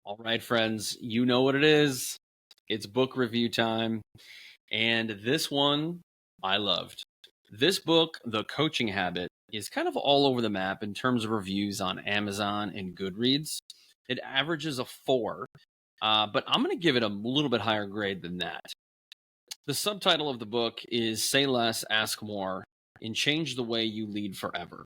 All right, friends, you know what it is. It's book review time. And this one I loved. This book, The Coaching Habit, is kind of all over the map in terms of reviews on Amazon and Goodreads. It averages a 4, but I'm going to give it a little bit higher grade than that. The subtitle of the book is Say Less, Ask More, and Change the Way You Lead Forever.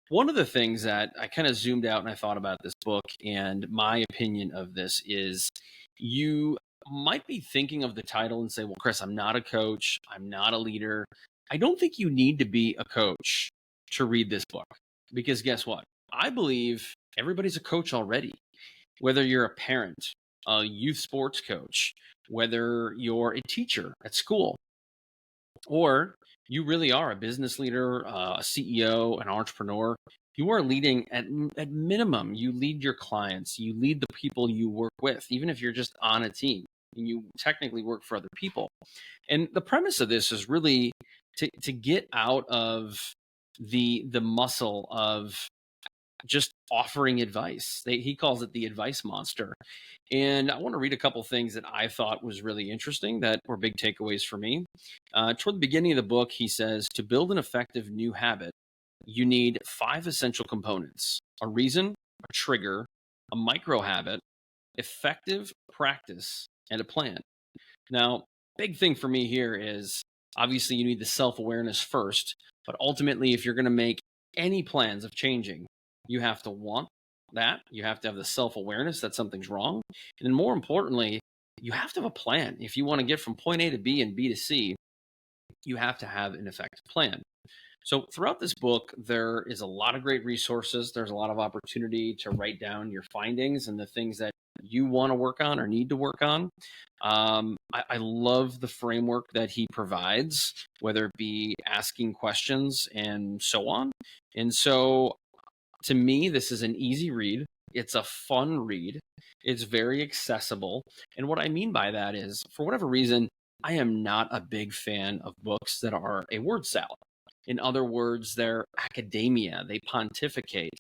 One of the things that I kind of zoomed out and I thought about this book and my opinion of this is you might be thinking of the title and say, well, Chris, I'm not a coach. I'm not a leader. I don't think you need to be a coach to read this book because guess what? I believe everybody's a coach already, whether you're a parent, a youth sports coach, whether you're a teacher at school, or you really are a business leader, a CEO, an entrepreneur. You are leading at minimum. You lead your clients. You lead the people you work with, even if you're just on a team and you technically work for other people. And the premise of this is really to get out of the muscle of just offering advice. He calls it the advice monster. And I want to read a couple things that I thought was really interesting that were big takeaways for me. Toward the beginning of the book, he says, to build an effective new habit, you need 5 essential components: a reason, a trigger, a micro habit, effective practice, and a plan. Now, big thing for me here is obviously you need the self-awareness first, but ultimately, if you're going to make any plans of changing, you have to want that. You have to have the self-awareness that something's wrong. And then more importantly, you have to have a plan. If you want to get from point A to B and B to C, you have to have an effective plan. So throughout this book, there is a lot of great resources. There's a lot of opportunity to write down your findings and the things that you want to work on or need to work on. I love the framework that he provides, whether it be asking questions and so on. And so to me, this is an easy read. It's a fun read. It's very accessible. And what I mean by that is, for whatever reason, I am not a big fan of books that are a word salad. In other words, they're academia, they pontificate.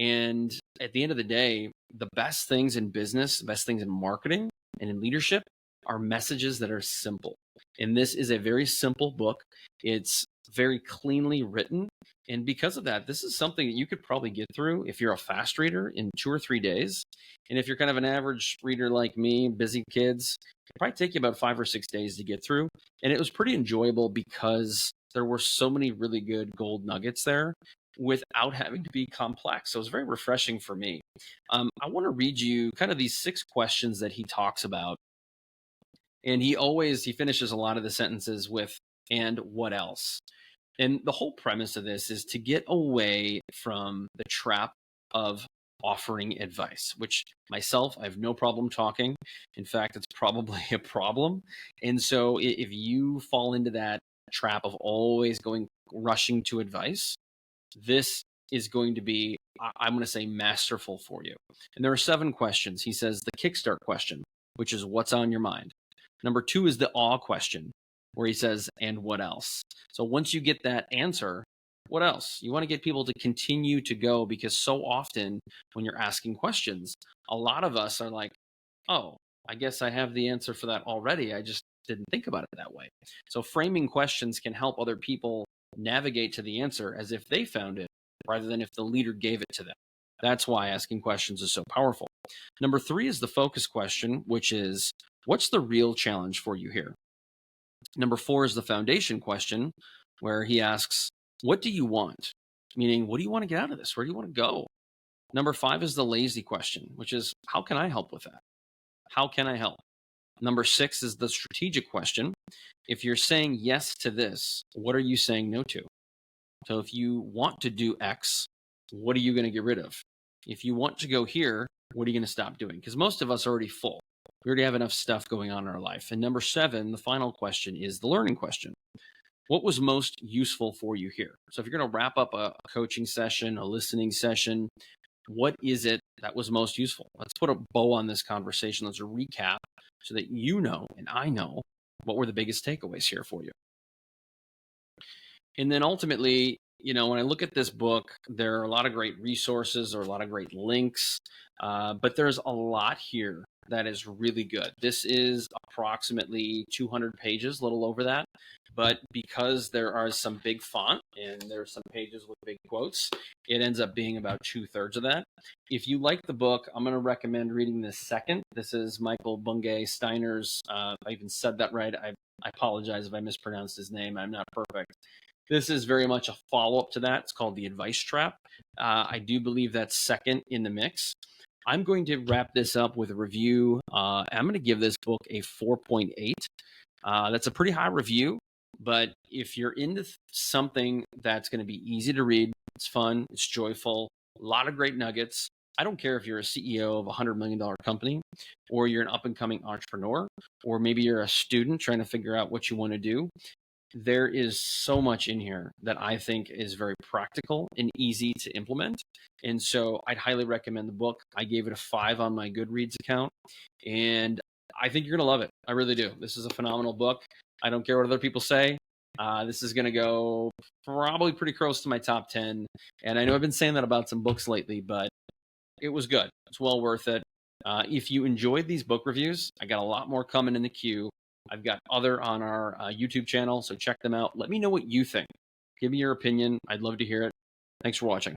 And at the end of the day, the best things in business, the best things in marketing and in leadership are messages that are simple. And this is a very simple book. It's very cleanly written. And because of that, this is something that you could probably get through if you're a fast reader in 2 or 3 days. And if you're kind of an average reader like me, busy kids, it'll probably take you about 5 or 6 days to get through. And it was pretty enjoyable because there were so many really good gold nuggets there without having to be complex. So it was very refreshing for me. I want to read you kind of these 6 questions that he talks about. And he finishes a lot of the sentences with, and what else? And the whole premise of this is to get away from the trap of offering advice, which myself, I have no problem talking. In fact, it's probably a problem. And so if you fall into that trap of always rushing to advice, this is going to be, I'm going to say, masterful for you. And there are 7 questions. He says the kickstart question, which is what's on your mind. Number 2 is the awe question, where he says, and what else? So once you get that answer, what else? You want to get people to continue to go, because so often when you're asking questions, a lot of us are like, oh, I guess I have the answer for that already. I just didn't think about it that way. So framing questions can help other people navigate to the answer as if they found it, rather than if the leader gave it to them. That's why asking questions is so powerful. Number 3 is the focus question, which is, what's the real challenge for you here? Number 4 is the foundation question, where he asks, what do you want? Meaning, what do you want to get out of this? Where do you want to go? Number 5 is the lazy question, which is, how can I help with that? How can I help? Number 6 is the strategic question. If you're saying yes to this, what are you saying no to? So if you want to do X, what are you going to get rid of? If you want to go here, what are you going to stop doing? Because most of us are already full. We already have enough stuff going on in our life. And number 7, the final question, is the learning question. What was most useful for you here? So if you're going to wrap up a coaching session, a listening session, what is it that was most useful? Let's put a bow on this conversation. Let's recap so that you know and I know what were the biggest takeaways here for you. And then ultimately, when I look at this book, there are a lot of great resources or a lot of great links, but there's a lot here that is really good. This is approximately 200 pages, a little over that. But because there are some big font and there's some pages with big quotes, it ends up being about 2/3 of that. If you like the book, I'm going to recommend reading this second. This is Michael Bungay Steiner's. I even said that right. I apologize if I mispronounced his name. I'm not perfect. This is very much a follow-up to that. It's called The Advice Trap. I do believe that's second in the mix. I'm going to wrap this up with a review. I'm going to give this book a 4.8. That's a pretty high review, but if you're into something that's going to be easy to read, it's fun, it's joyful, a lot of great nuggets. I don't care if you're a CEO of a $100 million company, or you're an up-and-coming entrepreneur, or maybe you're a student trying to figure out what you want to do. There is so much in here that I think is very practical and easy to implement. And so I'd highly recommend the book. I gave it a 5 on my Goodreads account, and I think you're going to love it. I really do. This is a phenomenal book. I don't care what other people say. This is going to go probably pretty close to my top 10. And I know I've been saying that about some books lately, but it was good. It's well worth it. If you enjoyed these book reviews, I got a lot more coming in the queue. I've got other on our YouTube channel, so check them out. Let me know what you think. Give me your opinion. I'd love to hear it. Thanks for watching.